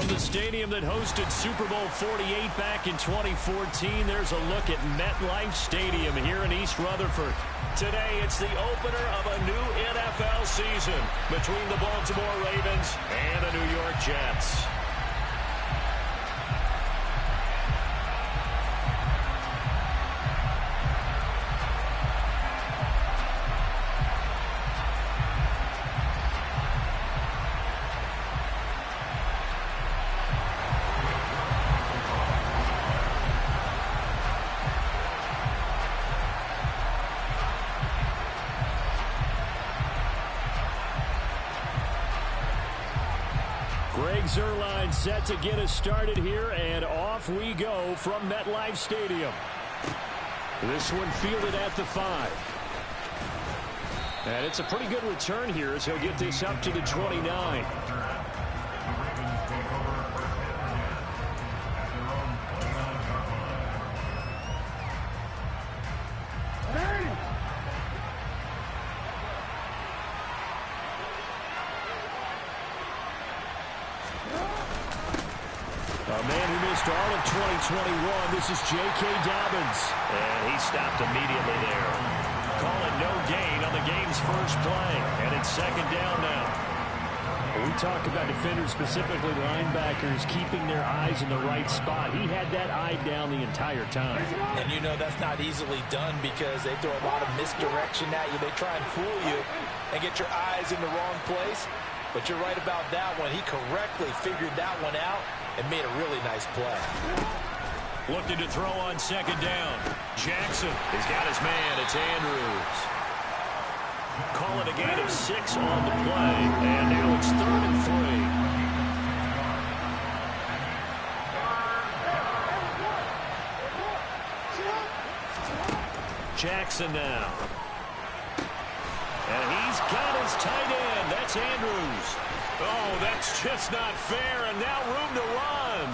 From the stadium that hosted Super Bowl 48 back in 2014, there's a look at MetLife Stadium here in East Rutherford. Today, it's the opener of a new NFL season between the Baltimore Ravens and the New York Jets. Zerline set to get us started here, and off we go from MetLife Stadium. This one fielded at the 5. And it's a pretty good return here as he'll get this up to the 29. All of 2021, this is J.K. Dobbins. And he stopped immediately there. Call it no gain on the game's first play. And it's second down now. We talk about defenders, specifically linebackers, keeping their eyes in the right spot. He had that eye down the entire time. And you know that's not easily done because they throw a lot of misdirection at you. They try and fool you and get your eyes in the wrong place. But you're right about that one. He correctly figured that one out and made a really nice play. Looking to throw on second down. Jackson has got his man. It's Andrews. Call it a gain of 6 on the play. And now it's 3rd and 3. Jackson now. And he's got his tight end. That's Andrews. Oh, that's just not fair, and now room to run.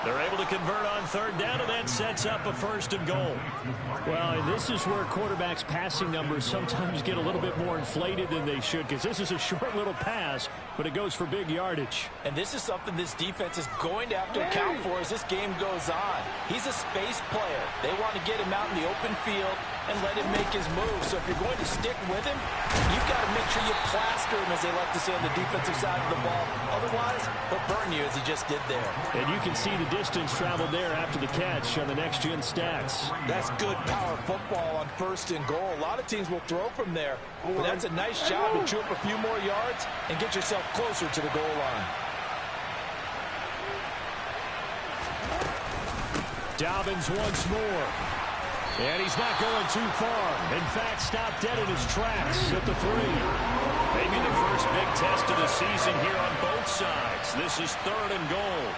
They're able to convert on third down, and that sets up a 1st and goal. Well, and this is where quarterbacks' passing numbers sometimes get a little bit more inflated than they should, because this is a short little pass, but it goes for big yardage. And this is something this defense is going to have to account for as this game goes on. He's a space player. They want to get him out in the open field and let him make his move. So if you're going to stick with him, you've got to make sure you plaster him, as they like to say, on the defensive side of the ball. Otherwise, he'll burn you as he just did there. And you can see the distance traveled there after the catch on the next-gen stats. That's good power football on 1st and goal. A lot of teams will throw from there, but that's a nice job to chew up a few more yards and get yourself closer to the goal line. Dobbins once more. And he's not going too far. In fact, stopped dead in his tracks at the 3. Maybe the first big test of the season here on both sides. This is 3rd and goal.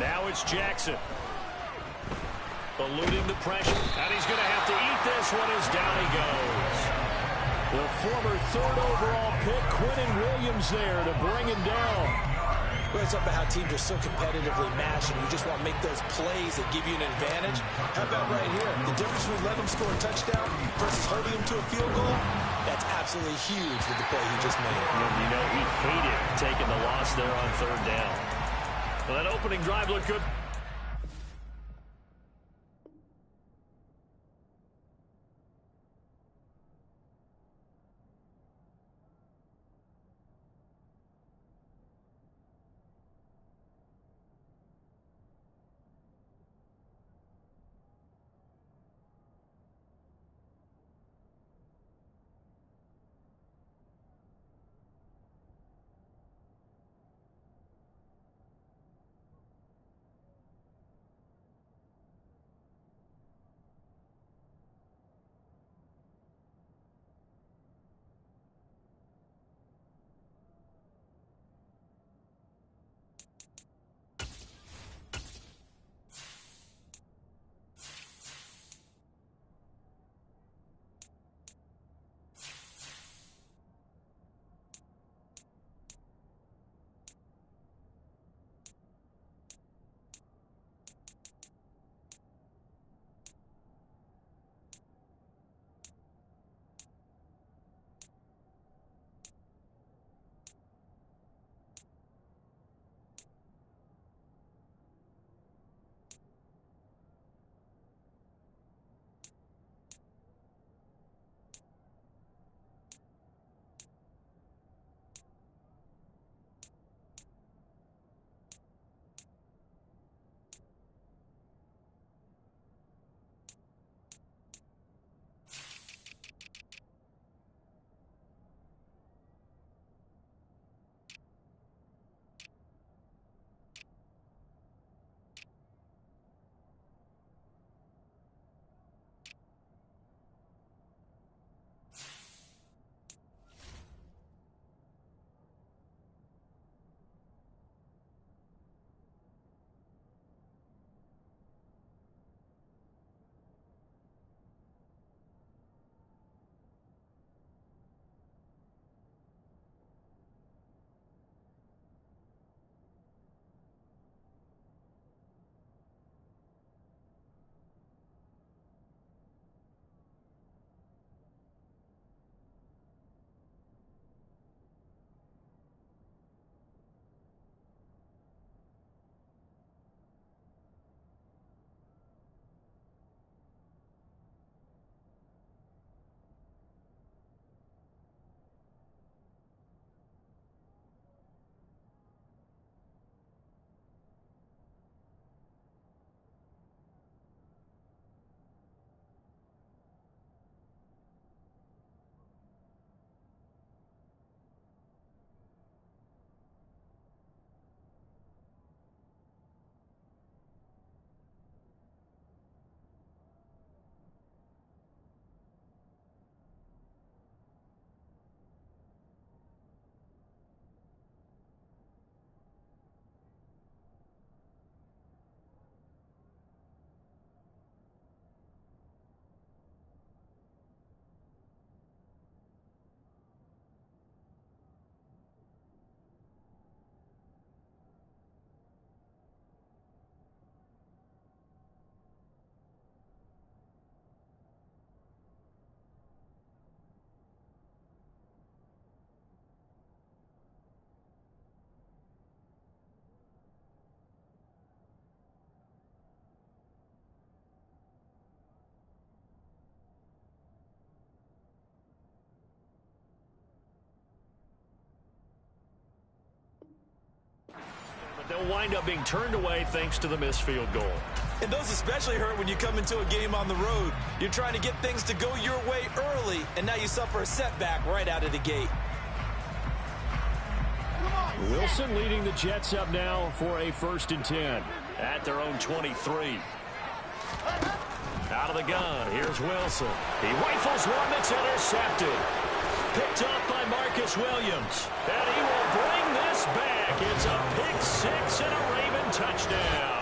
Now it's Jackson. Eluding the pressure. And he's going to have to eat this one as down he goes. The former 3rd overall pick, Quentin Williams, there to bring him down. Well, it's up about how teams are so competitively matched, and you just want to make those plays that give you an advantage. How about right here? The difference between letting him score a touchdown versus holding him to a field goal, that's absolutely huge with the play he just made. You know, he hated taking the loss there on 3rd down. Well, that opening drive looked good. wind up being turned away thanks to the missed field goal. And those especially hurt when you come into a game on the road. You're trying to get things to go your way early, and now you suffer a setback right out of the gate. Wilson leading the Jets up now for a 1st and 10 at their own 23. Out of the gun, here's Wilson. He rifles one that's intercepted. Picked off by Marcus Williams. And he will bring this back. It's a pick six and a Raven touchdown.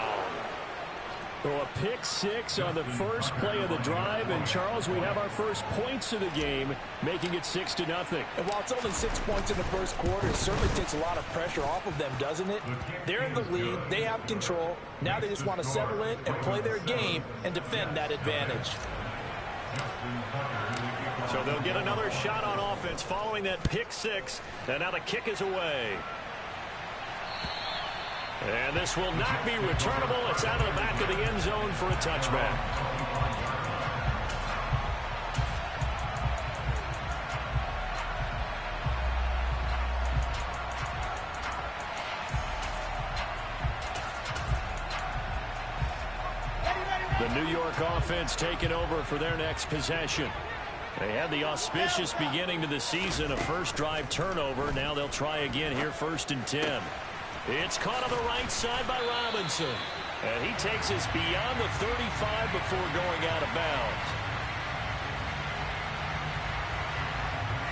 So a pick six on the first play of the drive. And, Charles, we have our first points of the game, making it 6-0. And while it's only 6 points in the first quarter, it certainly takes a lot of pressure off of them, doesn't it? They're in the lead. They have control. Now they just want to settle in and play their game and defend that advantage. So they'll get another shot on offense following that pick six. And now the kick is away. And this will not be returnable. It's out of the back of the end zone for a touchback. The New York offense taking over for their next possession. They had the auspicious beginning to the season, a first drive turnover. Now they'll try again here, 1st and 10. It's caught on the right side by Robinson. And he takes us beyond the 35 before going out of bounds.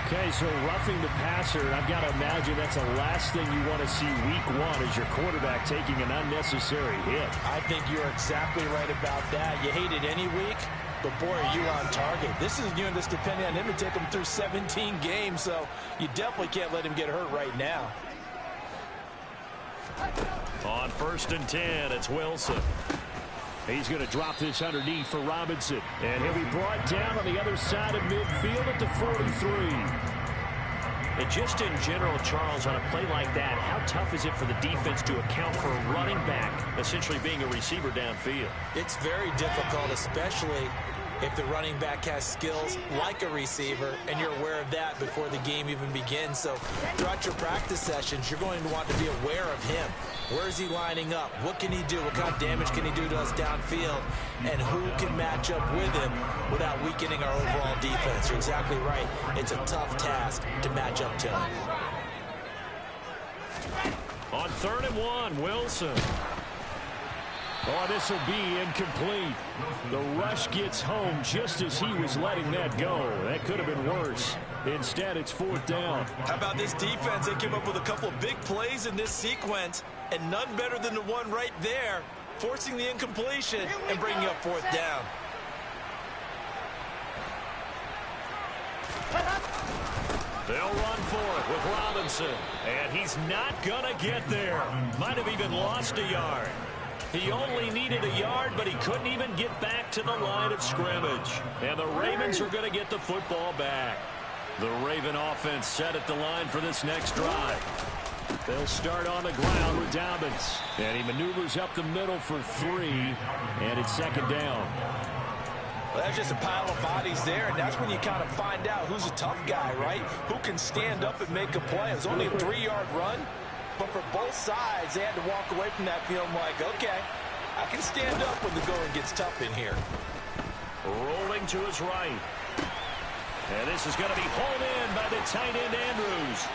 Okay, so roughing the passer, I've got to imagine that's the last thing you want to see week one as your quarterback taking an unnecessary hit. I think you're exactly right about that. You hate it any week, but boy, are you on target. This is a unit that's depending on him to take him through 17 games, so you definitely can't let him get hurt right now. On 1st and 10, it's Wilson. He's going to drop this underneath for Robinson. And he'll be brought down on the other side of midfield at the 43. And just in general, Charles, on a play like that, how tough is it for the defense to account for a running back essentially being a receiver downfield? It's very difficult, especially if the running back has skills like a receiver, and you're aware of that before the game even begins. So throughout your practice sessions, you're going to want to be aware of him. Where is he lining up? What can he do? What kind of damage can he do to us downfield? And who can match up with him without weakening our overall defense? You're exactly right. It's a tough task to match up to him. On 3rd and 1, Wilson. Oh, this will be incomplete. The rush gets home just as he was letting that go. That could have been worse. Instead, it's 4th down. How about this defense? They came up with a couple of big plays in this sequence, and none better than the one right there, forcing the incompletion and bringing up 4th down. They'll run for it with Robinson, and he's not going to get there. Might have even lost a yard. He only needed a yard, but he couldn't even get back to the line of scrimmage. And the Ravens are going to get the football back. The Raven offense set at the line for this next drive. They'll start on the ground with Dobbins. And he maneuvers up the middle for 3, and it's 2nd down. Well, that's just a pile of bodies there, and that's when you kind of find out who's a tough guy, right? Who can stand up and make a play. It was only a 3-yard run. But for both sides, they had to walk away from that feeling like, okay, I can stand up when the going gets tough in here. Rolling to his right. And this is going to be hauled in by the tight end, Andrews.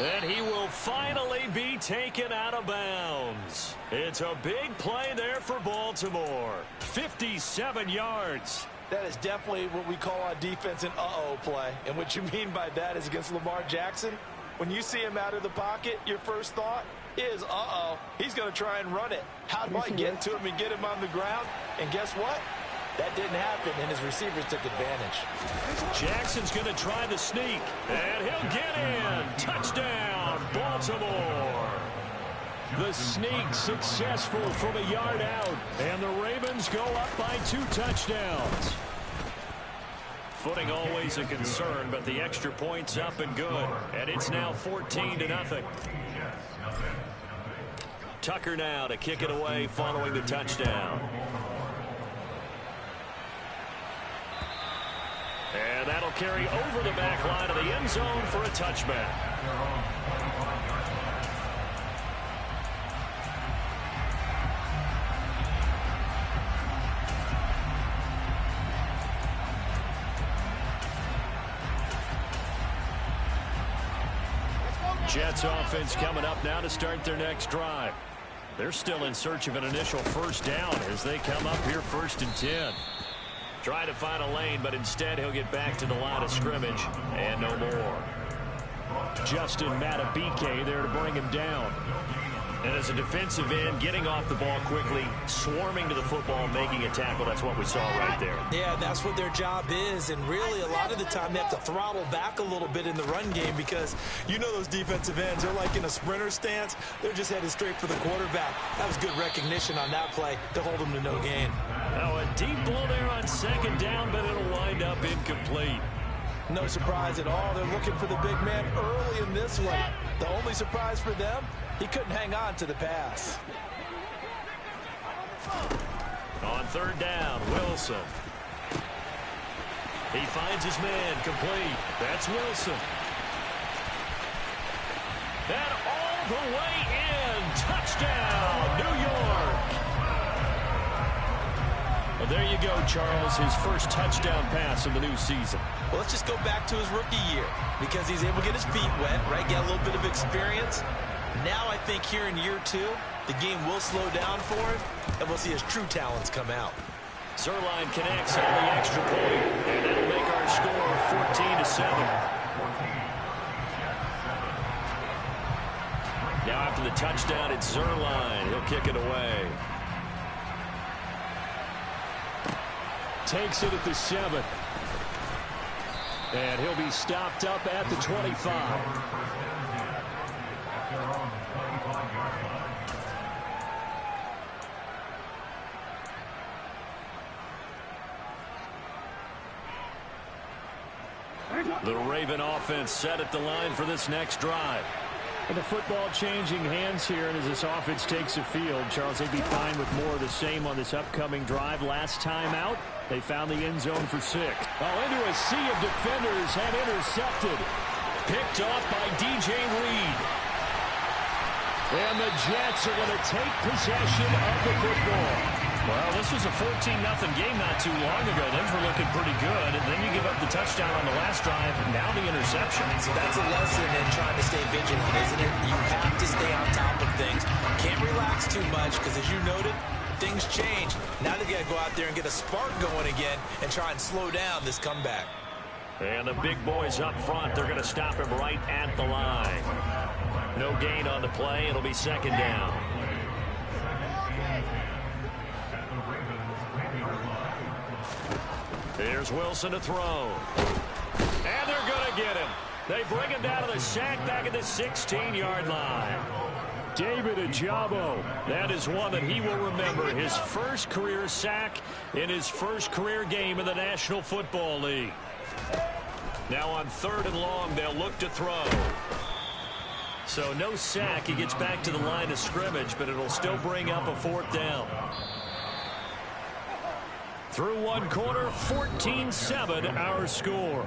And he will finally be taken out of bounds. It's a big play there for Baltimore. 57 yards. That is definitely what we call on defense an uh-oh play. And what you mean by that is against Lamar Jackson, when you see him out of the pocket, your first thought is, uh-oh, he's going to try and run it. How do I get to him and get him on the ground? And guess what? That didn't happen, and his receivers took advantage. Jackson's going to try the sneak, and he'll get in. Touchdown, Baltimore. The sneak successful from a yard out, and the Ravens go up by 2 touchdowns. Footing always a concern, but the extra point's up and good. And it's now 14-0. Tucker now to kick it away following the touchdown. And that'll carry over the back line of the end zone for a touchback. Jets offense coming up now to start their next drive. They're still in search of an initial first down as they come up here 1st and 10. Try to find a lane, but instead he'll get back to the line of scrimmage and no more. Justin Matabike there to bring him down. And as a defensive end, getting off the ball quickly, swarming to the football, making a tackle, that's what we saw right there. Yeah, that's what their job is, and really a lot of the time they have to throttle back a little bit in the run game because you know those defensive ends, they're like in a sprinter stance. They're just headed straight for the quarterback. That was good recognition on that play to hold them to no gain. Now a deep blow there on 2nd down, but it'll wind up incomplete. No surprise at all. They're looking for the big man early in this one. The only surprise for them, he couldn't hang on to the pass. On 3rd down, Wilson. He finds his man, complete. That's Wilson. And all the way in. Touchdown, New York. Well, there you go, Charles. His first touchdown pass of the new season. Well, let's just go back to his rookie year because he's able to get his feet wet, right? Get a little bit of experience. Now I think here in year 2, the game will slow down for him, and we'll see his true talents come out. Zerline connects on the extra point, and that'll make our score 14-7. Now after the touchdown, it's Zerline. He'll kick it away. Takes it at the 7. And he'll be stopped up at the 25. The Raven offense set at the line for this next drive. And the football changing hands here, and as this offense takes the field, Charles, they'd be fine with more of the same on this upcoming drive. Last time out, they found the end zone for 6. Oh, into a sea of defenders and intercepted. Picked off by DJ Reed. And the Jets are going to take possession of the football. Well, this was a 14-0 game not too long ago. Things were looking pretty good. And then you give up the touchdown on the last drive, and now the interception. So that's a lesson in trying to stay vigilant, isn't it? You have to stay on top of things. Can't relax too much because, as you noted, things change. Now they got to go out there and get a spark going again and try and slow down this comeback. And the big boys up front, they're going to stop him right at the line. No gain on the play. It'll be 2nd down. Here's Wilson to throw. And they're going to get him. They bring him down to the sack back at the 16-yard line. David Ajabo. That is one that he will remember. His first career sack in his first career game in the National Football League. Now on 3rd and long, they'll look to throw. So no sack. He gets back to the line of scrimmage, but it'll still bring up a 4th down. Through one quarter, 14-7 our score.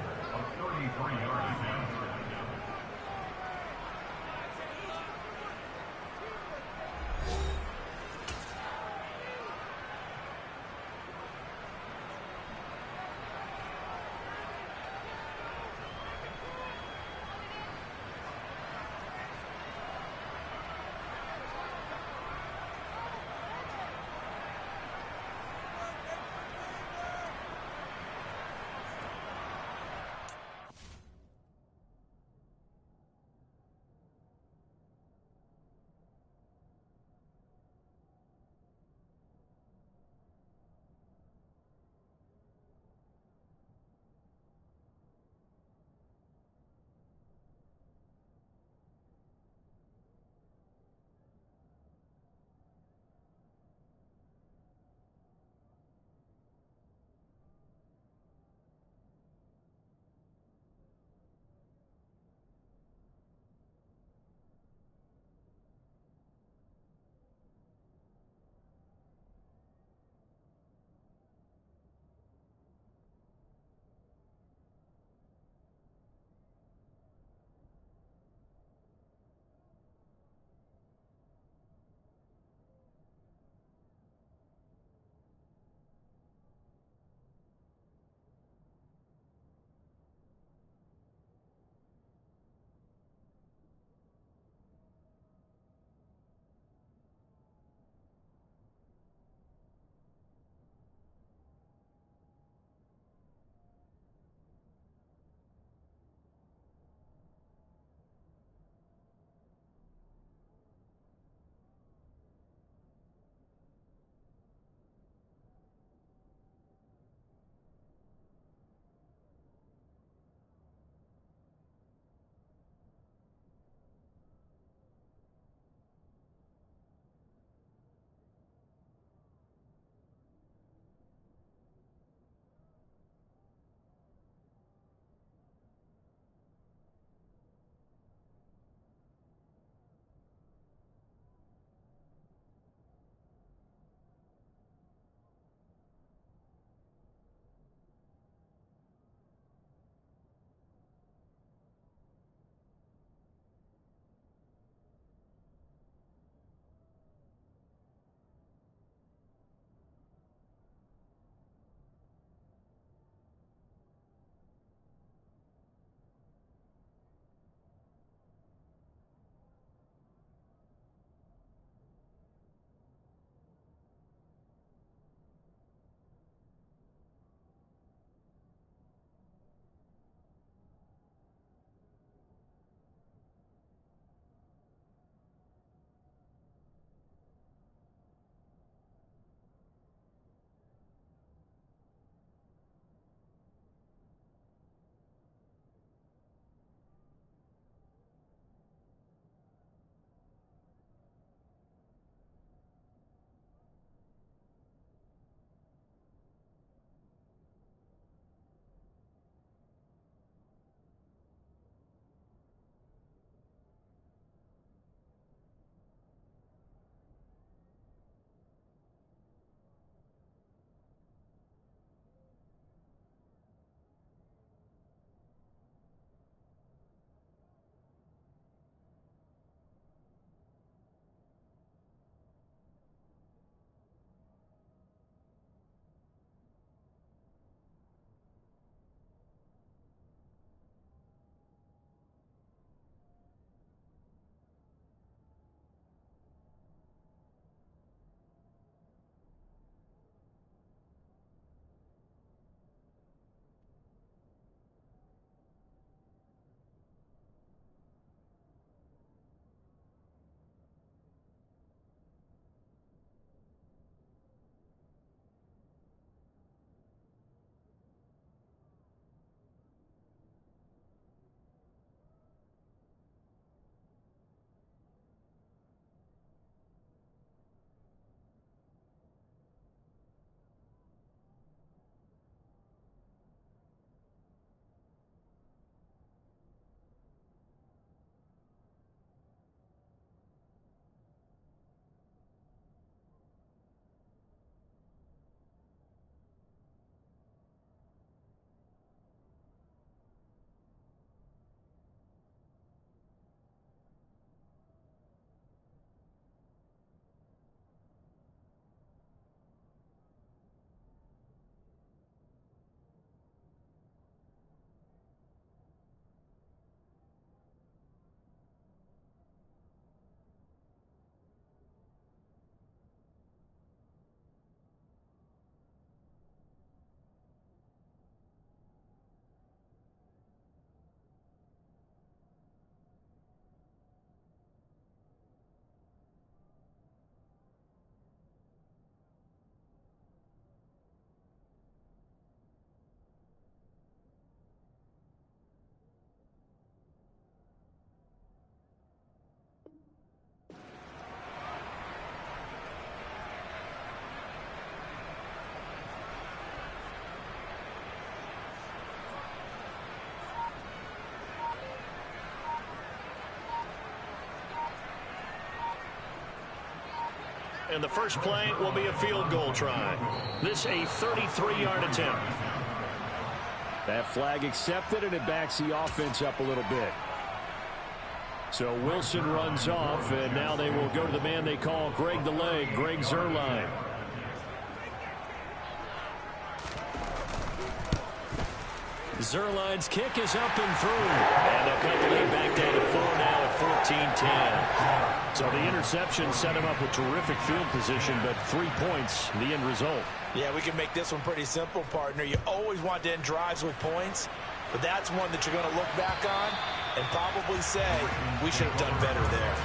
and the first play will be a field goal try. This a 33-yard attempt. That flag accepted, and it backs the offense up a little bit. So Wilson runs off, and now they will go to the man they call Greg the Leg, Greg Zuerlein. Zuerlein's kick is up and through. And they'll cut the lead back down to 4 now at 14-10. So the interception set him up with terrific field position, but 3 points, the end result. Yeah, we can make this one pretty simple, partner. You always want to end drives with points, but that's one that you're going to look back on and probably say, we should have done better there.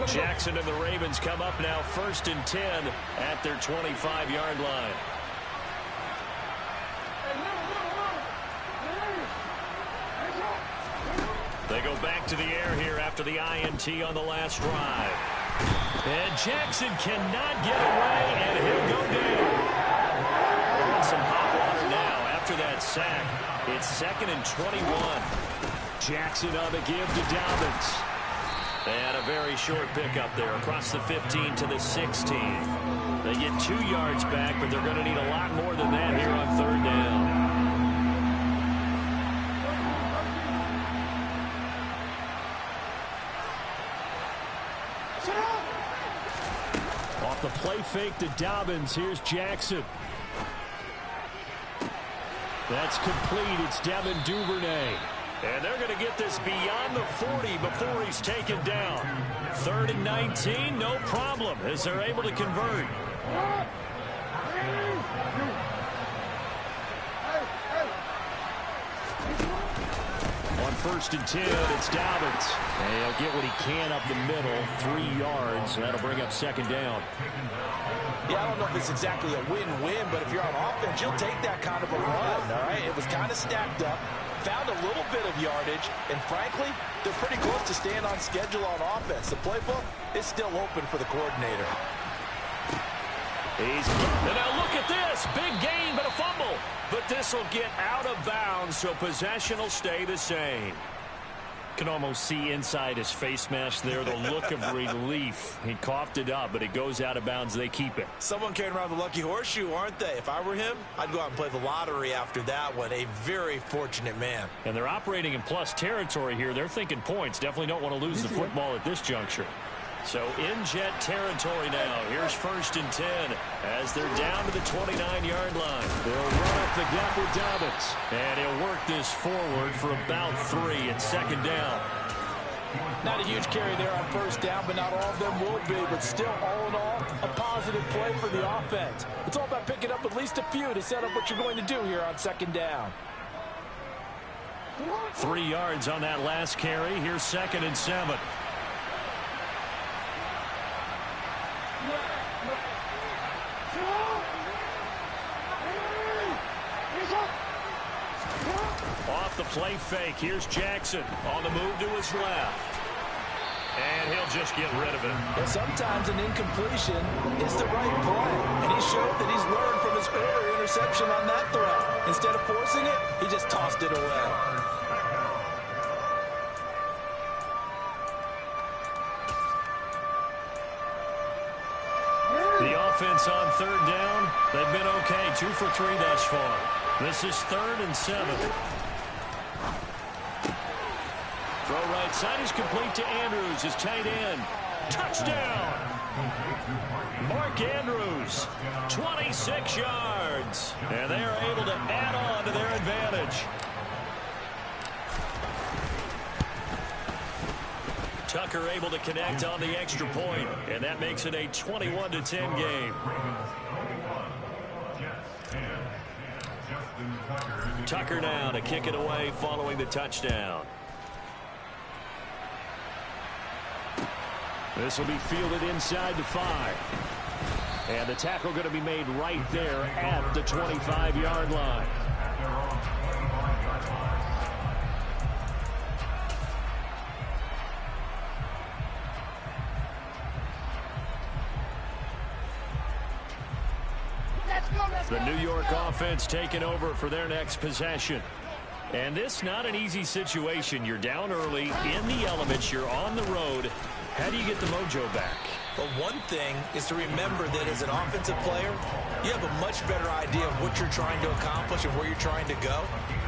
Jackson and the Ravens come up now 1st and 10 at their 25-yard line. They go back to the air here after the INT on the last drive. And Jackson cannot get away, and he'll go down. And some hot water now after that sack. It's 2nd and 21. Jackson on the give to Dobbins. And a very short pickup there across the 15 to the 16. They get 2 yards back, but they're going to need a lot more than that here on 3rd down. Off the play fake to Dobbins. Here's Jackson. That's complete. It's Devin Duvernay. And they're going to get this beyond the 40 before he's taken down. 3rd and 19, no problem, as they're able to convert. On 1st and 10, it's Dobbins. And he'll get what he can up the middle, 3 yards. That'll bring up 2nd down. Yeah, I don't know if it's exactly a win-win, but if you're on offense, you'll take that kind of a run, all right? It was kind of stacked up. Found a little bit of yardage, and frankly, they're pretty close to staying on schedule on offense. The playbook is still open for the coordinator. And now look at this. Big gain, but a fumble. But this will get out of bounds, so possession will stay the same. Can almost see inside his face mask there the look of relief. He coughed it up, but it goes out of bounds. They keep it. Someone carrying around the lucky horseshoe, aren't they? If I were him, I'd go out and play the lottery after that one. A very fortunate man. And they're operating in plus territory here. They're thinking points. Definitely don't want to lose the football at this juncture. So in jet territory now. Here's 1st and 10 as they're down to the 29-yard line. They'll run up the gut with Dobbins. And he'll work this forward for about 3 at 2nd down. Not a huge carry there on 1st down, but not all of them will be. But still, all in all, a positive play for the offense. It's all about picking up at least a few to set up what you're going to do here on 2nd down. 3 yards on that last carry. Here's 2nd and 7. Off the play fake. Here's Jackson on the move to his left. And he'll just get rid of it. Well, sometimes an incompletion is the right play. And he showed that he's learned from his earlier interception on that throw. Instead of forcing it, he just tossed it away. The offense on 3rd down, they've been okay. 2 for 3 thus far. This is 3rd and 7. Throw right side is complete to Andrews, his tight end. Touchdown! Mark Andrews, 26 yards. And they are able to add on to their advantage. Tucker able to connect on the extra point, and that makes it a 21-10 game. Tucker now to kick it away following the touchdown. This will be fielded inside the 5. And the tackle going to be made right there at the 25-yard line. The New York offense taking over for their next possession. And this not an easy situation. You're down early, in the elements, you're on the road. How do you get the mojo back? Well, one thing is to remember that as an offensive player, you have a much better idea of what you're trying to accomplish and where you're trying to go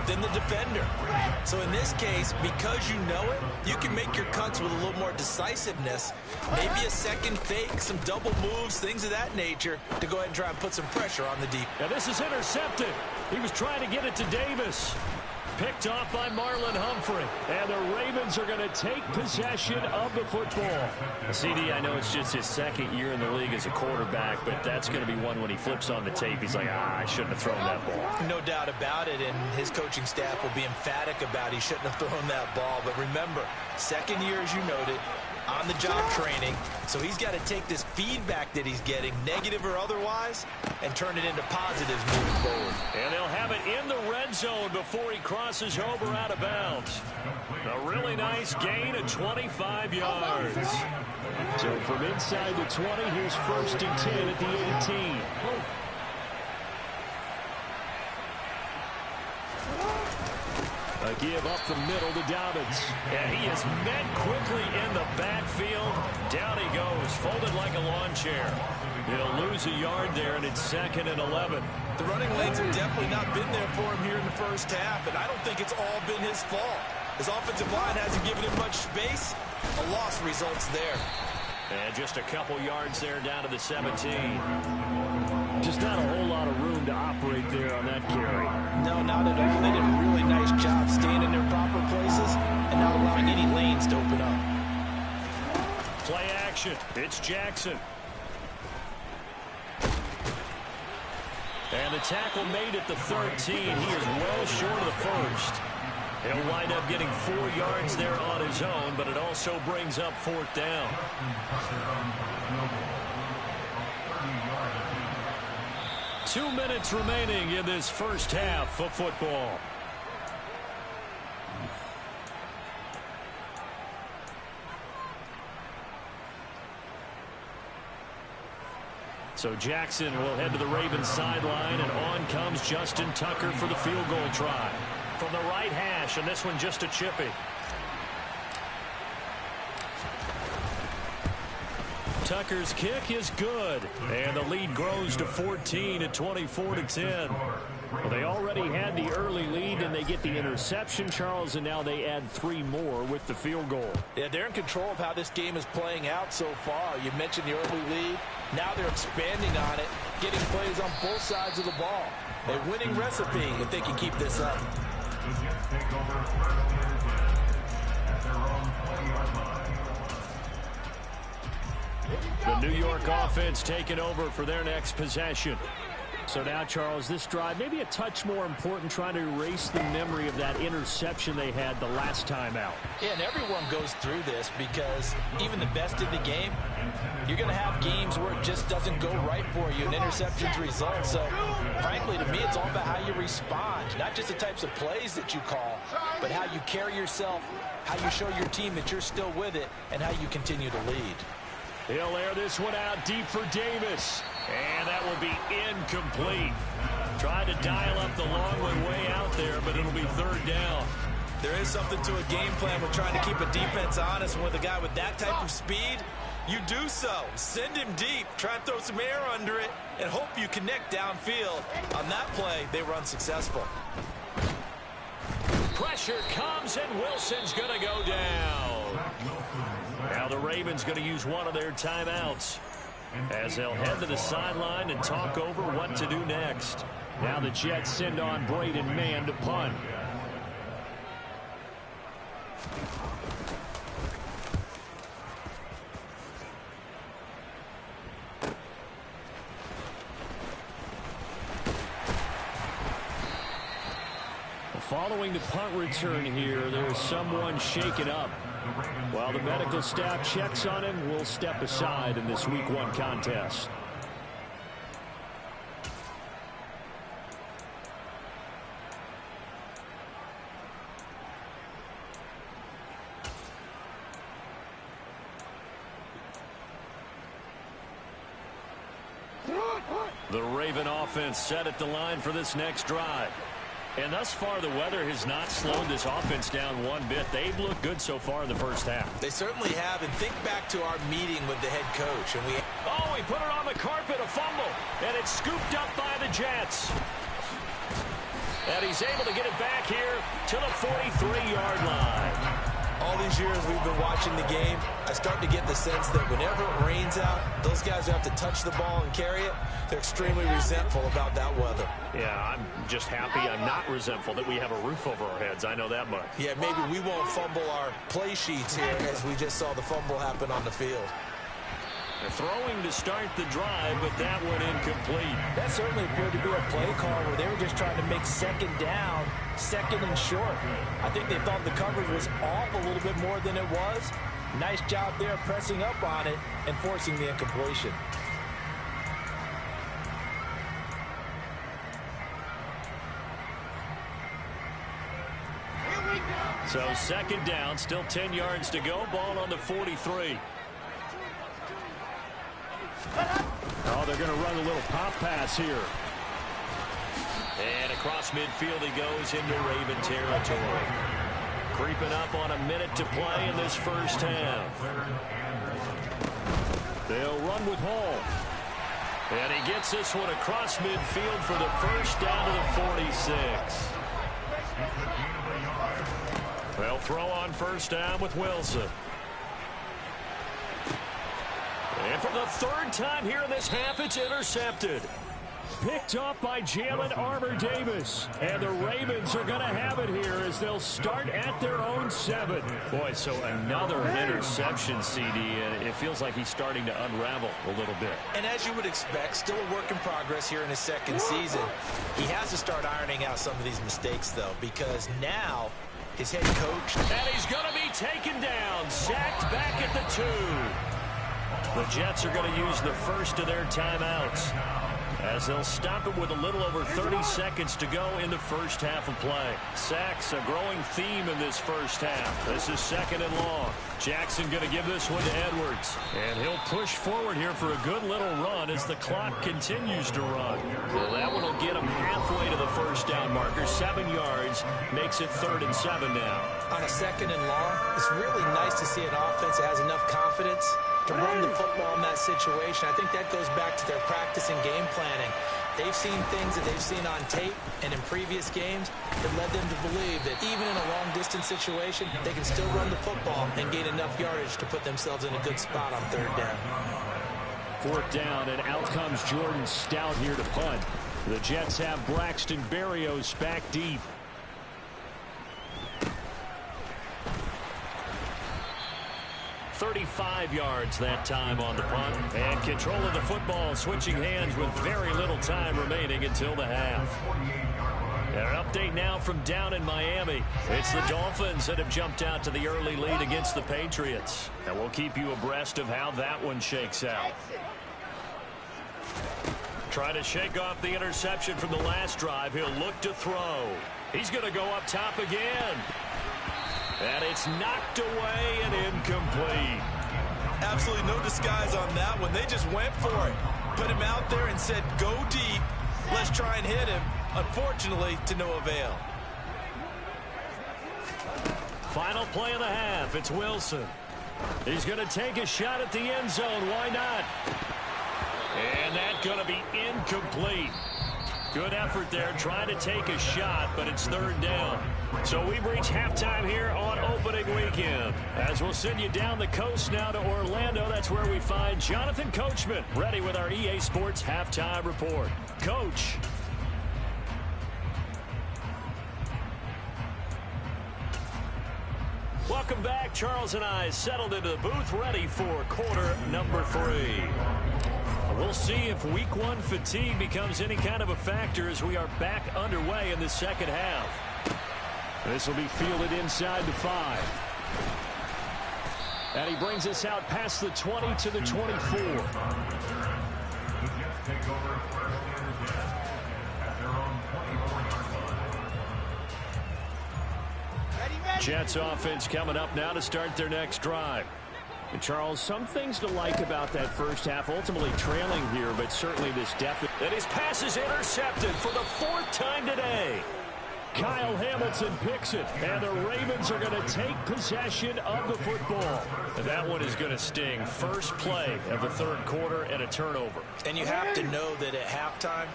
than the defender. So in this case, because you know it, you can make your cuts with a little more decisiveness, maybe a second fake, some double moves, things of that nature, to go ahead and try and put some pressure on the deep. Now this is intercepted. He was trying to get it to Davis. Picked off by Marlon Humphrey. And the Ravens are going to take possession of the football. CD, I know it's just his second year in the league as a quarterback, but that's going to be one when he flips on the tape. He's like, I shouldn't have thrown that ball. No doubt about it, and his coaching staff will be emphatic about he shouldn't have thrown that ball. But remember, second year, as you noted, on-the-job training, so he's got to take this feedback that he's getting, negative or otherwise, and turn it into positives moving forward. And they'll have it in the red zone before he crosses over out of bounds. A really nice gain of 25 yards. So from inside the 20, here's 1st and 10 at the 18. A give up the middle to Dobbins. And he is met quickly in the backfield. Down he goes, folded like a lawn chair. He'll lose a yard there, and it's 2nd and 11. The running lanes have definitely not been there for him here in the first half, and I don't think it's all been his fault. His offensive line hasn't given him much space. A loss results there. And just a couple yards there down to the 17. Just not a whole lot of room to operate there on that carry. No, not at all. They did a really nice job staying in their proper places and not allowing any lanes to open up. Play action. It's Jackson. And the tackle made at the 13. He is well short of the first. He'll wind up getting 4 yards there on his own, but it also brings up 4th down. 2 minutes remaining in this first half of football. So Jackson will head to the Ravens sideline, and on comes Justin Tucker for the field goal try. From the right hash, and this one just a chippy. Tucker's kick is good, and the lead grows to 14 at 24-10. Well, they already had the early lead, and they get the interception, Charles, and now they add 3 more with the field goal. Yeah, they're in control of how this game is playing out so far. You mentioned the early lead. Now they're expanding on it, getting plays on both sides of the ball. A winning recipe if they can keep this up. The New York offense taking over for their next possession. So now, Charles, this drive maybe a touch more important, trying to erase the memory of that interception they had the last time out. Yeah, and everyone goes through this because even the best in the game, you're going to have games where it just doesn't go right for you and interceptions result. So, frankly, to me, it's all about how you respond, not just the types of plays that you call, but how you carry yourself, how you show your team that you're still with it, and how you continue to lead. He'll air this one out deep for Davis. And that will be incomplete. Tried to dial up the long one way out there, but it'll be 3rd down. There is something to a game plan with trying to keep a defense honest. With a guy with that type of speed, you do so. Send him deep. Try and throw some air under it and hope you connect downfield. On that play, they were unsuccessful. Pressure comes, and Wilson's going to go down. Now the Ravens going to use one of their timeouts as they'll head to the sideline and talk over what to do next. Now the Jets send on Braden Mann to punt. Following the punt return here, there's someone shaken up. While the medical staff checks on him, we'll step aside in this Week 1 contest. The Raven offense set at the line for this next drive. And thus far, the weather has not slowed this offense down one bit. They've looked good so far in the first half. They certainly have. And think back to our meeting with the head coach. And he put it on the carpet, a fumble. And it's scooped up by the Jets. And he's able to get it back here to the 43-yard line. All these years we've been watching the game, I start to get the sense that whenever it rains out, those guys who have to touch the ball and carry it, they're extremely resentful about that weather. Yeah, I'm just happy I'm not resentful that we have a roof over our heads. I know that much. Yeah, maybe we won't fumble our play sheets here as we just saw the fumble happen on the field. They're throwing to start the drive, but that one incomplete. That certainly appeared to be a play call where they were just trying to make second down, second and short. I think they thought the coverage was off a little bit more than it was. Nice job there pressing up on it and forcing the incompletion. So second down, still 10 yards to go. Ball on the 43. Oh, they're going to run a little pop pass here. And across midfield he goes into Raven territory. Creeping up on a minute to play in this first half. They'll run with Hall. And he gets this one across midfield for the first down to the 46. They'll throw on first down with Wilson. And for the third time here in this half, it's intercepted. Picked off by Jalen Armour-Davis. And the Ravens are going to have it here as they'll start at their own 7. Boy, so another interception, CD, and it feels like he's starting to unravel a little bit. And as you would expect, still a work in progress here in his second season. He has to start ironing out some of these mistakes, though, because now his head coach... And he's going to be taken down, sacked back at the 2. The Jets are going to use the first of their timeouts as they'll stop it with a little over 30 seconds to go in the first half of play. Sacks, a growing theme in this first half. This is second and long. Jackson going to give this one to Edwards. And he'll push forward here for a good little run as the clock continues to run. Well, that one will get him halfway to the first down marker. 7 yards makes it 3rd and 7 now. On a second and long, it's really nice to see an offense that has enough confidence to run the football in that situation. I think that goes back to their practice and game planning. They've seen things that they've seen on tape and in previous games that led them to believe that even in a long-distance situation, they can still run the football and gain enough yardage to put themselves in a good spot on 3rd down. 4th down, and out comes Jordan Stout here to punt. The Jets have Braxton Berrios back deep. $35 yards that time on the punt. And control of the football, switching hands with very little time remaining until the half. An update now from down in Miami. It's the Dolphins that have jumped out to the early lead against the Patriots. And we'll keep you abreast of how that one shakes out. Trying to shake off the interception from the last drive. He'll look to throw. He's going to go up top again. And it's knocked away and incomplete. Absolutely no disguise on that one. They just went for it. Put him out there and said, go deep. Let's try and hit him. Unfortunately, to no avail. Final play of the half. It's Wilson. He's going to take a shot at the end zone. Why not? And that's going to be incomplete. Good effort there, trying to take a shot, but it's 3rd down. So we've reached halftime here on opening weekend. As we'll send you down the coast now to Orlando, that's where we find Jonathan Coachman, ready with our EA Sports Halftime Report. Coach. Welcome back. Charles and I settled into the booth, ready for quarter number 3. We'll see if week 1 fatigue becomes any kind of a factor as we are back underway in the second half. This will be fielded inside the 5. And he brings us out past the 20 to the 24. Jets offense coming up now to start their next drive. And Charles, some things to like about that first half. Ultimately trailing here, but certainly this depth. And his pass is intercepted for the 4th time today. Kyle Hamilton picks it, and the Ravens are going to take possession of the football. And that one is going to sting. First play of the 3rd quarter and a turnover. And you have to know that at halftime,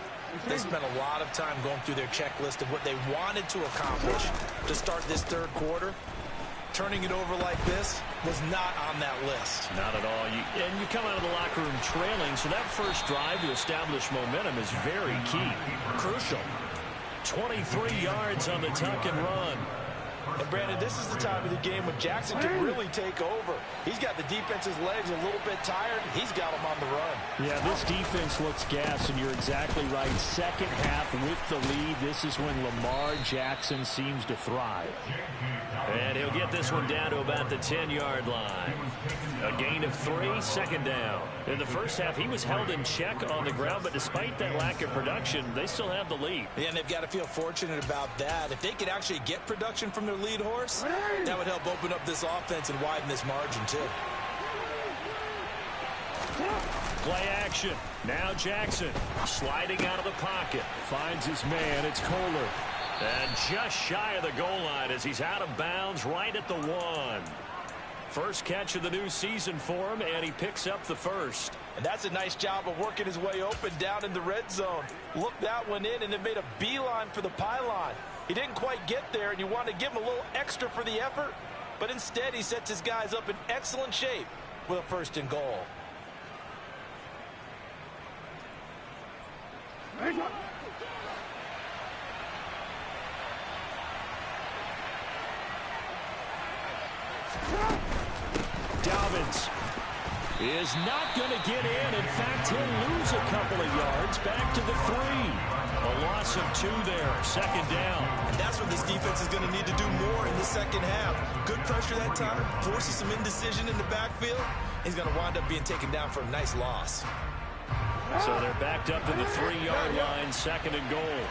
they spent a lot of time going through their checklist of what they wanted to accomplish to start this 3rd quarter. Turning it over like this was not on that list. Not at all. And you come out of the locker room trailing, so that first drive to establish momentum is very key. Crucial. 23 yards on the tuck and run. And Brandon, this is the time of the game when Jackson can really take over. He's got the defense's legs a little bit tired. He's got them on the run. Yeah, this defense looks gassed, and you're exactly right. Second half with the lead, this is when Lamar Jackson seems to thrive. And he'll get this one down to about the 10-yard line. A gain of 3, 2nd down. In the first half, he was held in check on the ground, but despite that lack of production, they still have the lead. Yeah, and they've got to feel fortunate about that. If they could actually get production from their lead horse, that would help open up this offense and widen this margin, too. Play action. Now Jackson sliding out of the pocket. Finds his man. It's Kohler. And just shy of the goal line as he's out of bounds right at the 1. First catch of the new season for him, and he picks up the first. And that's a nice job of working his way open down in the red zone. Looked that one in, and it made a beeline for the pylon. He didn't quite get there, and you want to give him a little extra for the effort. But instead, he sets his guys up in excellent shape with a 1st and goal. Dobbins is not going to get in. In fact, he'll lose a couple of yards back to the 3. A loss of 2 there, 2nd down. And that's what this defense is going to need to do more in the second half. Good pressure that time, forces some indecision in the backfield. He's going to wind up being taken down for a nice loss. So they're backed up to the 3-yard line, 2nd and goal.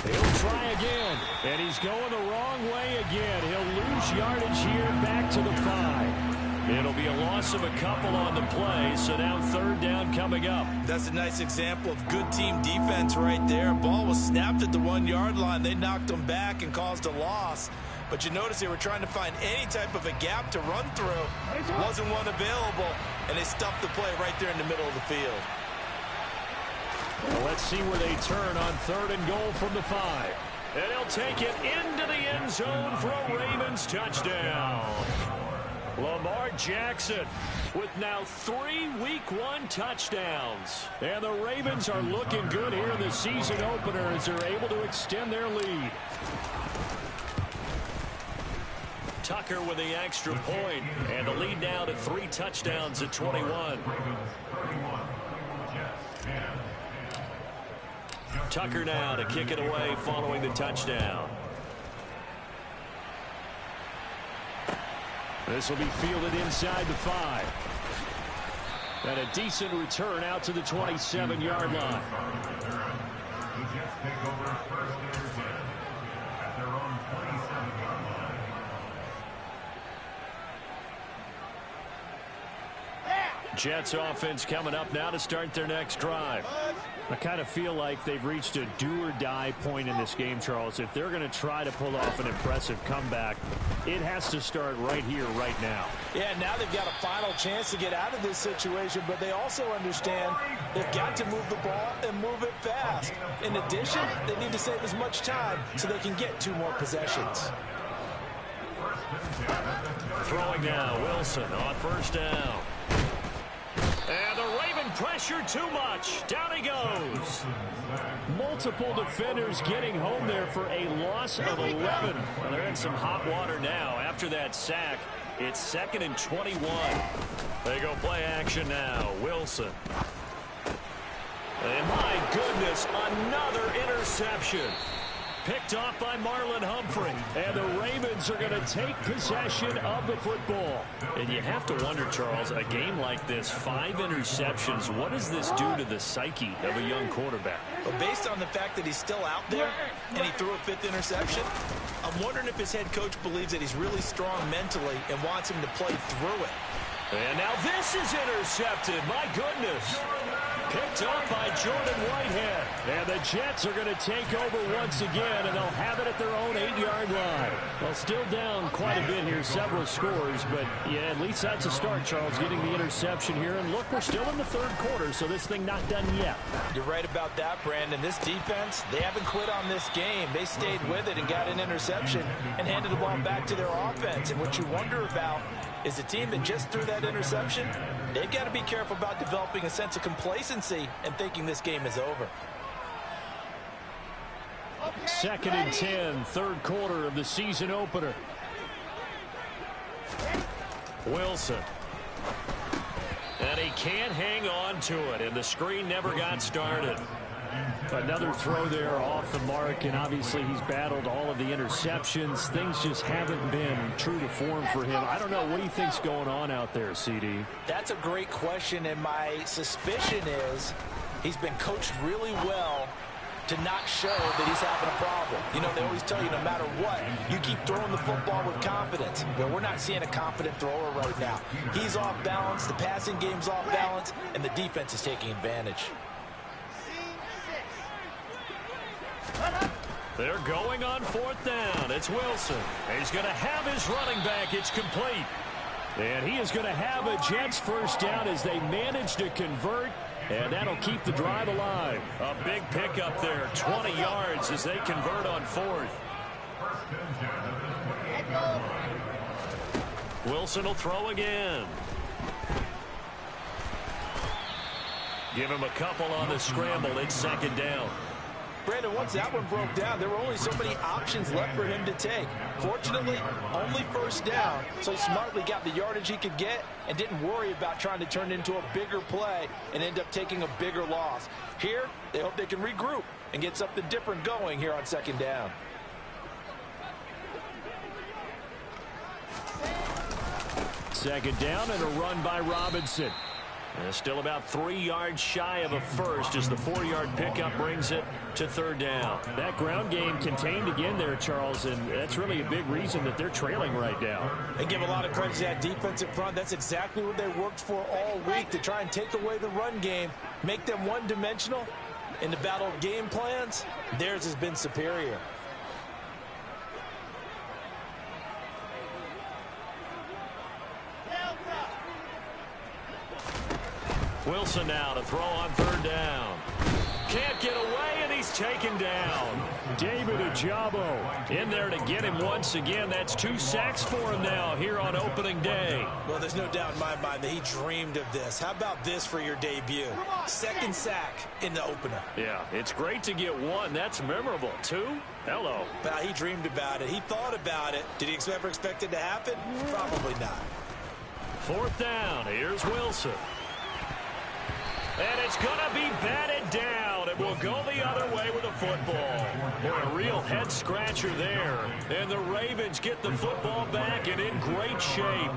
He'll try again, and he's going the wrong way again. He'll lose yardage here back to the 5. It'll be a loss of a couple on the play, so now 3rd down coming up. That's a nice example of good team defense right there. Ball was snapped at the 1-yard line. They knocked him back and caused a loss. But you notice they were trying to find any type of a gap to run through. Wasn't one available, and they stuffed the play right there in the middle of the field. Well, let's see where they turn on 3rd and goal from the 5. And he'll take it into the end zone for a Ravens touchdown. Lamar Jackson with now 3 Week 1 touchdowns. And the Ravens are looking good here in the season opener as they're able to extend their lead. Tucker with the extra point, and the lead now to 3 touchdowns at 21. Tucker now to kick it away following the touchdown. This will be fielded inside the 5. And a decent return out to the 27-yard line. Jets offense coming up now to start their next drive. I kind of feel like they've reached a do-or-die point in this game, Charles. If they're going to try to pull off an impressive comeback, it has to start right here, right now. Yeah, now they've got a final chance to get out of this situation, but they also understand they've got to move the ball and move it fast. In addition, they need to save as much time so they can get 2 more possessions. Throwing now, Wilson on 1st down. And the Raven pressure too much. Down he goes. Multiple defenders getting home there for a loss of 11. Well, they're in some hot water now after that sack. It's 2nd and 21. They go play action now. Wilson. And my goodness, another interception. Picked off by Marlon Humphrey. And the Ravens are going to take possession of the football. And you have to wonder, Charles, a game like this, 5 interceptions, what does this do to the psyche of a young quarterback? But based on the fact that he's still out there and he threw a 5th interception, I'm wondering if his head coach believes that he's really strong mentally and wants him to play through it. And now this is intercepted. My goodness. Picked up by Jordan Whitehead. And the Jets are going to take over once again, and they'll have it at their own 8-yard line. Well, still down quite a bit here, several scores, but yeah, at least that's a start, Charles, getting the interception here. And look, we're still in the 3rd quarter, so this thing not done yet. You're right about that, Brandon. This defense, they haven't quit on this game. They stayed with it and got an interception and handed the ball back to their offense. And what you wonder about is the team that just threw that interception, they've got to be careful about developing a sense of complacency and thinking this game is over. 2nd and 10, 3rd quarter of the season opener. Wilson. And he can't hang on to it, and the screen never got started. Another throw there off the mark, and obviously he's battled all of the interceptions. Things just haven't been true to form for him. I don't know. What do you think's going on out there, CD? That's a great question, and my suspicion is he's been coached really well to not show that he's having a problem. You know, they always tell you no matter what, you keep throwing the football with confidence. Well, we're not seeing a confident thrower right now. He's off balance, the passing game's off balance, and the defense is taking advantage. They're going on 4th down. It's Wilson. He's going to have his running back. It's complete. And he is going to have a Jets first down as they manage to convert. And that'll keep the drive alive. A big pickup there. 20 yards as they convert on 4th. Wilson will throw again. Give him a couple on the scramble. It's 2nd down. Brandon, once that one broke down, there were only so many options left for him to take. Fortunately, only 1st down, so he smartly got the yardage he could get and didn't worry about trying to turn it into a bigger play and end up taking a bigger loss. Here, they hope they can regroup and get something different going here on 2nd down. Second down and a run by Robinson. And still about 3 yards shy of a first as the 4-yard pickup brings it to 3rd down. That ground game contained again there, Charles, and that's really a big reason that they're trailing right now. They give a lot of credit to that defensive front. That's exactly what they worked for all week, to try and take away the run game, make them one-dimensional. In the battle of game plans, theirs has been superior. Wilson now to throw on 3rd down. Can't get away, and he's taken down. David Ojabo in there to get him once again. That's 2 sacks for him now here on opening day. Well, there's no doubt in my mind that he dreamed of this. How about this for your debut? 2nd sack in the opener. Yeah, it's great to get 1. That's memorable. 2? Hello. But he dreamed about it. He thought about it. Did he ever expect it to happen? Probably not. 4th down. Here's Wilson. And it's going to be batted down. It will go the other way with the football. Boy, a real head-scratcher there. And the Ravens get the football back and in great shape.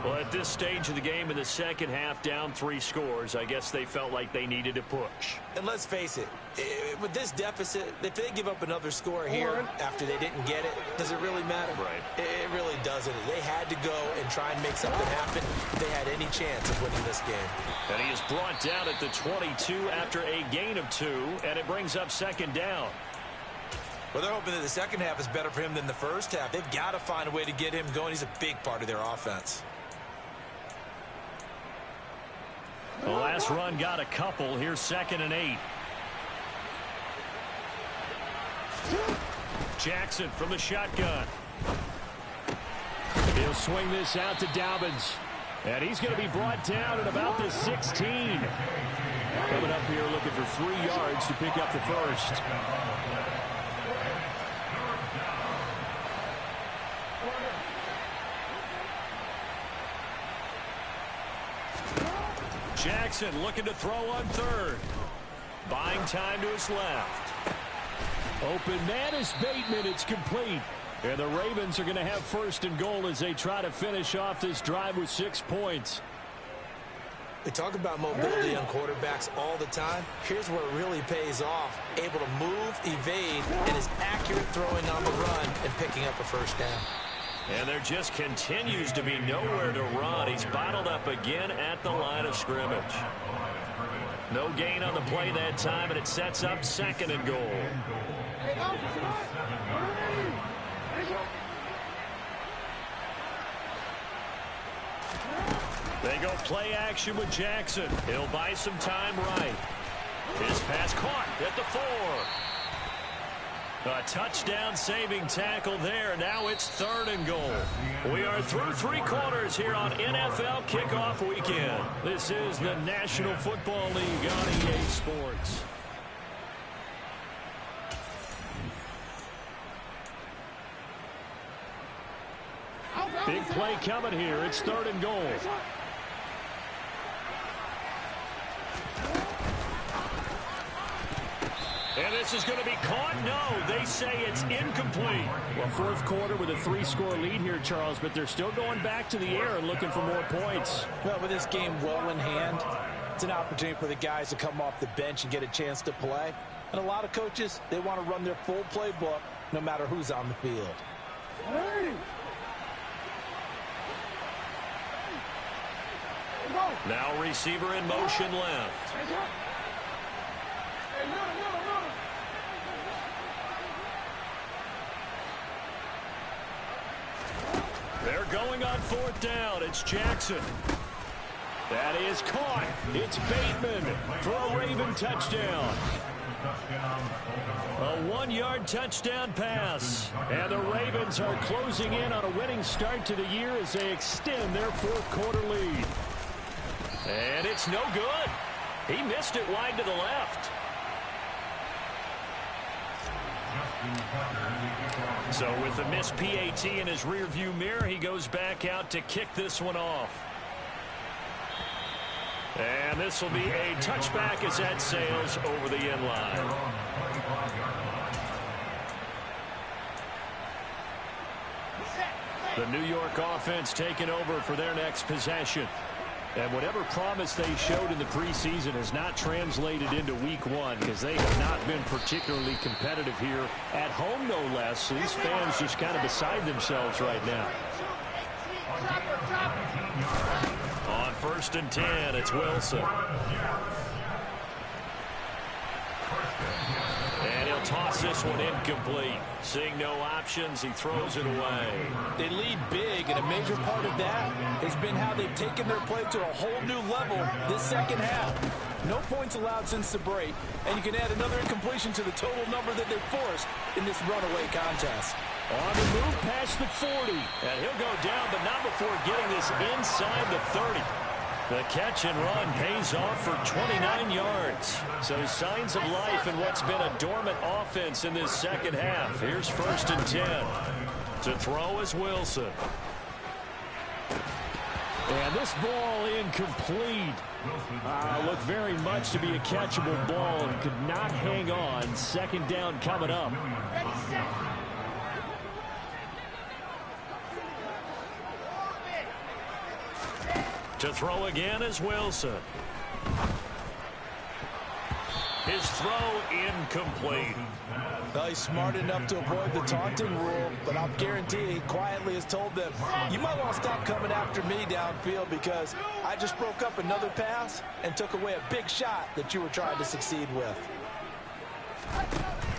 Well, at this stage of the game in the second half, down 3 scores, I guess they felt like they needed to push. And let's face it, with this deficit, if they give up another score here after they didn't get it, does it really matter? Right. It really doesn't. They had to go and try and make something happen if they had any chance of winning this game. And he is brought down at the 22 after a gain of 2, and it brings up 2nd down. Well, they're hoping that the second half is better for him than the first half. They've got to find a way to get him going. He's a big part of their offense. The last run got a couple. Here's 2nd and 8. Jackson from the shotgun. He'll swing this out to Dobbins. And he's going to be brought down at about the 16. Coming up here looking for 3 yards to pick up the first. Jackson looking to throw on 3rd. Buying time to his left. Open man is Bateman. It's complete. And the Ravens are going to have first and goal as they try to finish off this drive with 6 points. We talk about mobility on quarterbacks all the time. Here's where it really pays off. Able to move, evade, and is accurate throwing on the run and picking up a first down. And there just continues to be nowhere to run. He's bottled up again at the line of scrimmage. No gain on the play that time, and it sets up second and goal. They go play action with Jackson. He'll buy some time right. His pass caught at the 4. A touchdown saving tackle there. Now it's third and goal. We are through 3 quarters here on NFL Kickoff Weekend. This is the National Football League on EA Sports. Big play coming here. It's third and goal. And this is going to be caught. No, they say it's incomplete. Well, fourth quarter with a 3-score lead here, Charles, but they're still going back to the air and looking for more points. Well, with this game well in hand, it's an opportunity for the guys to come off the bench and get a chance to play. And a lot of coaches, they want to run their full playbook no matter who's on the field. Now receiver in motion left. They're going on fourth down. It's Jackson. That is caught. It's Bateman for a Raven touchdown. A 1-yard touchdown pass. And the Ravens are closing in on a winning start to the year as they extend their fourth quarter lead. And it's no good. He missed it wide to the left. So with the missed PAT in his rearview mirror, he goes back out to kick this one off. And this will be a touchback as that sails over the end line. The New York offense taking over for their next possession. And whatever promise they showed in the preseason has not translated into week 1 because they have not been particularly competitive here at home, no less. So these fans just kind of beside themselves right now. On 1st and 10, it's Wilson. And he'll toss this one incomplete. Seeing no options, he throws it away. They lead big, and a major part of that has been how they've taken their play to a whole new level this second half. No points allowed since the break, and you can add another incompletion to the total number that they've forced in this runaway contest. On the move past the 40. And he'll go down, but not before getting this inside the 30. The catch and run pays off for 29 yards. So signs of life in what's been a dormant offense in this second half. Here's 1st and 10. To throw is Wilson. And this ball incomplete. Looked very much to be a catchable ball and could not hang on. 2nd down coming up. To throw again is Wilson. His throw incomplete. Well, he's smart enough to avoid the taunting rule, but I'll guarantee he quietly has told them, you might want to stop coming after me downfield because I just broke up another pass and took away a big shot that you were trying to succeed with.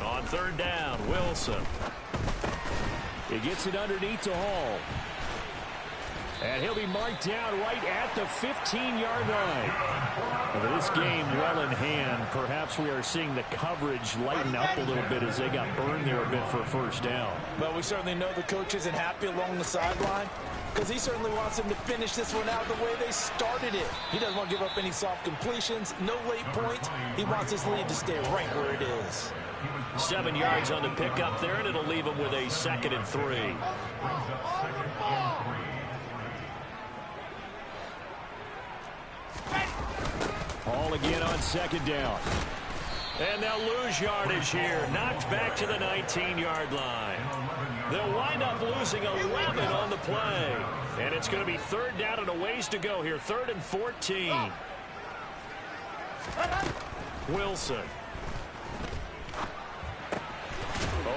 On 3rd down, Wilson. He gets it underneath to Hall. And he'll be marked down right at the 15-yard line. Well, this game well in hand. Perhaps we are seeing the coverage lighten up a little bit as they got burned there a bit for a 1st down. But we certainly know the coach isn't happy along the sideline because he certainly wants them to finish this one out the way they started it. He doesn't want to give up any soft completions, no late points. He wants his lead to stay right where it is. 7 yards on the pickup there, and it'll leave him with a 2nd and 3. Hall again on 2nd down. And they'll lose yardage here. Knocked back to the 19-yard line. They'll wind up losing 11 on the play. And it's going to be third down and a ways to go here. 3rd and 14. Wilson.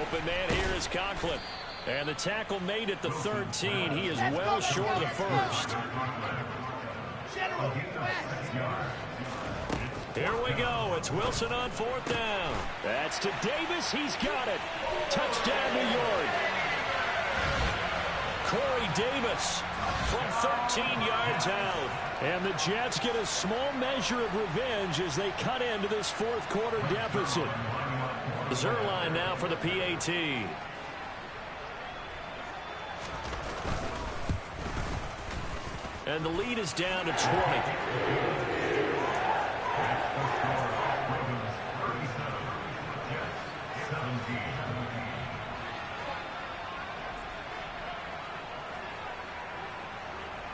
Open man here is Conklin. And the tackle made at the 13. He is well short of the first. Here we go. It's Wilson on 4th down. That's to Davis. He's got it. Touchdown, New York. Corey Davis from 13 yards out. And the Jets get a small measure of revenge as they cut into this 4th quarter deficit. Zerline now for the PAT. And the lead is down to 20.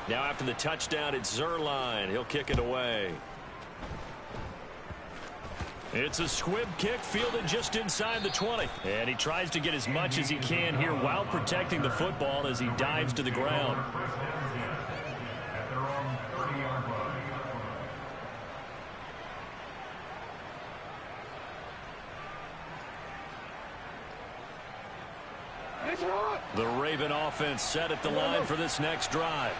Now after the touchdown, it's Zerline. He'll kick it away. It's a squib kick fielded just inside the 20. And he tries to get as much as he can here while protecting the football as he dives to the ground. The Raven offense set at the line for this next drive.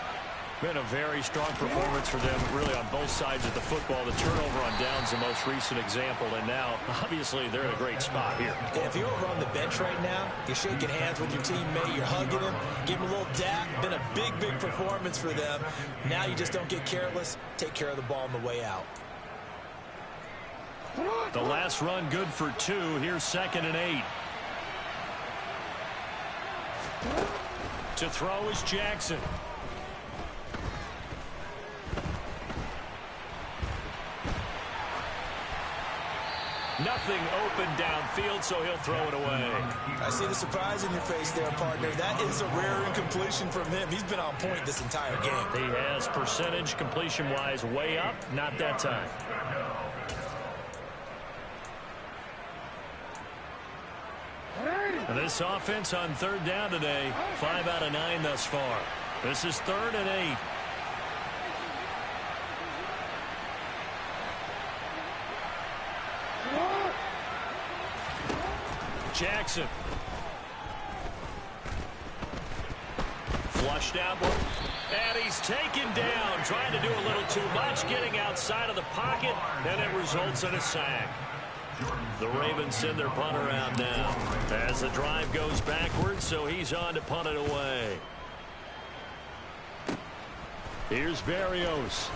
Been a very strong performance for them, really, on both sides of the football. The turnover on downs, the most recent example, and now, obviously, they're in a great spot here. Yeah, if you're over on the bench right now, you're shaking hands with your teammate, you're hugging him, give him a little dap. Been a big, big performance for them. Now you just don't get careless. Take care of the ball on the way out. The last run good for 2. Here's 2nd and 8. To throw is Jackson. Nothing open downfield, so he'll throw it away. I see the surprise in your face there, partner. That is a rare incompletion from him. He's been on point this entire game. He has percentage completion-wise way up. Not that time. And this offense on 3rd down today, 5 out of 9 thus far. This is 3rd and 8. Jackson. Flushed out. And he's taken down, trying to do a little too much, getting outside of the pocket, and it results in a sack. The Ravens send their punt around now as the drive goes backwards, so he's on to punt it away. Here's Berrios.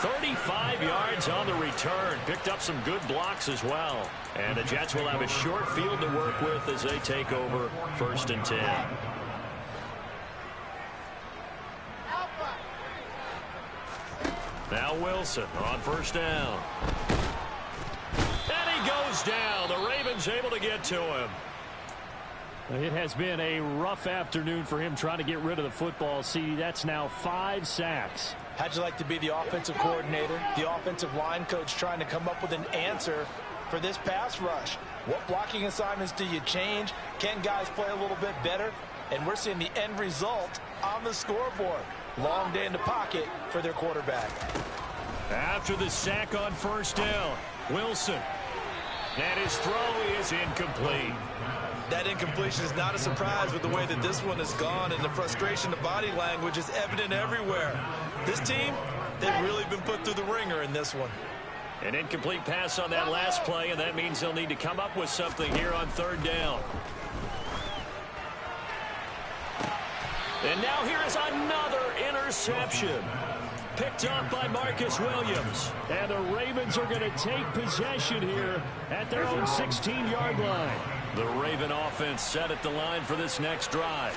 "35 yards on the return." Picked up some good blocks as well. And the Jets will have a short field to work with as they take over 1st and 10. Now Wilson on 1st down. And he goes down. The Ravens able to get to him. It has been a rough afternoon for him trying to get rid of the football. See, that's now 5 sacks. How'd you like to be the offensive coordinator, the offensive line coach, trying to come up with an answer for this pass rush? What blocking assignments do you change? Can guys play a little bit better? And we're seeing the end result on the scoreboard. Long day in the pocket for their quarterback. After the sack on 1st down, Wilson. And his throw is incomplete. That incompletion is not a surprise with the way that this one has gone, and the frustration, the body language is evident everywhere. This team, they've really been put through the ringer in this one. An incomplete pass on that last play, and that means they'll need to come up with something here on 3rd down. And now here is another interception. Picked up by Marcus Williams. And the Ravens are going to take possession here at their own 16-yard line. The Raven offense set at the line for this next drive.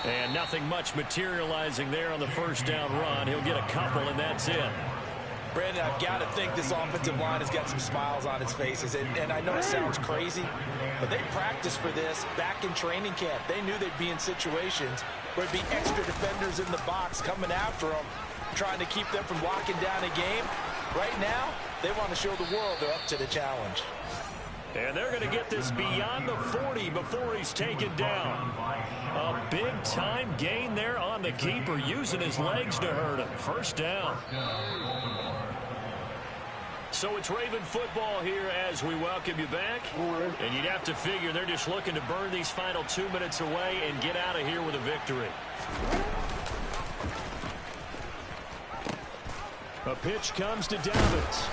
And nothing much materializing there on the 1st down run. He'll get a couple, and that's it. Brandon, I've got to think this offensive line has got some smiles on its faces. And I know it sounds crazy, but they practiced for this back in training camp. They knew they'd be in situations where there'd be extra defenders in the box coming after them, trying to keep them from locking down a game. Right now, they want to show the world they're up to the challenge. And they're going to get this beyond the 40 before he's taken down. A big-time gain there on the keeper, using his legs to hurt him. First down. So it's Raven football here as we welcome you back. And you'd have to figure they're just looking to burn these final 2 minutes away and get out of here with a victory. A pitch comes to Dobbins.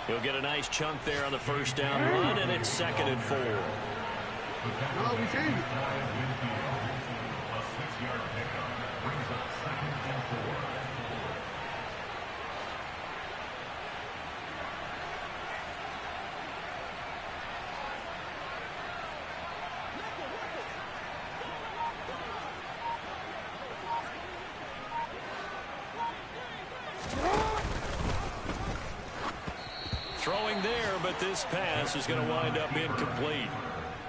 He'll get a nice chunk there on the first down run, and it's 2nd and 4. No, we changed it. Throwing there, but this pass is going to wind up incomplete.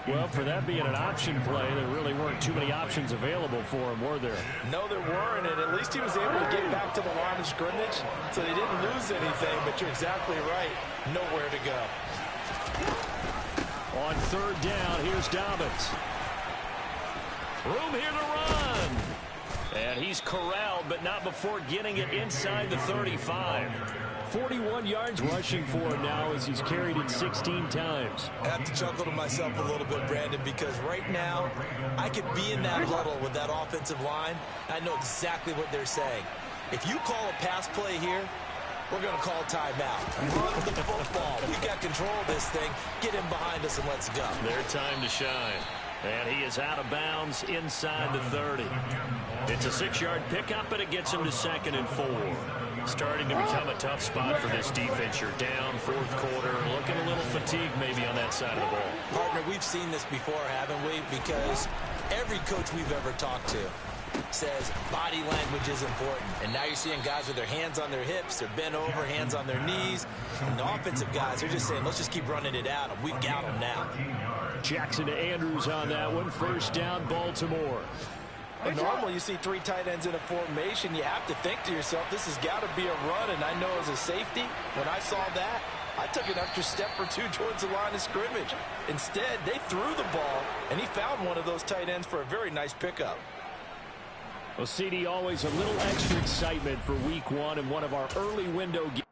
Well, for that being an option play, there really weren't too many options available for him, were there? No, there weren't, and at least he was able to get back to the line of scrimmage, so they didn't lose anything, but you're exactly right. Nowhere to go. On 3rd down, here's Dobbins. Room here to run. And he's corralled, but not before getting it inside the 35. 41 yards rushing for him now as he's carried it 16 times. I have to chuckle to myself a little bit, Brandon, because right now I could be in that huddle with that offensive line. I know exactly what they're saying. If you call a pass play here, we're going to call timeout. Run the football. We got control of this thing. Get him behind us and let's go. Their time to shine. And he is out of bounds inside the 30. It's a 6-yard pickup, and it gets him to 2nd and 4. Starting to become a tough spot for this defense. You're down 4th quarter, looking a little fatigued maybe on that side of the ball. Partner, we've seen this before, haven't we? Because every coach we've ever talked to says body language is important. And now you're seeing guys with their hands on their hips, they're bent over, hands on their knees. And the offensive guys, they're just saying, let's just keep running it out. And we've got them now. Jackson to Andrews on that one. 1st down, Baltimore. And normally you see 3 tight ends in a formation. You have to think to yourself, this has got to be a run. And I know as a safety, when I saw that, I took an extra step or 2 towards the line of scrimmage. Instead, they threw the ball, and he found one of those tight ends for a very nice pickup. Well, CD, always a little extra excitement for week 1 and one of our early window games.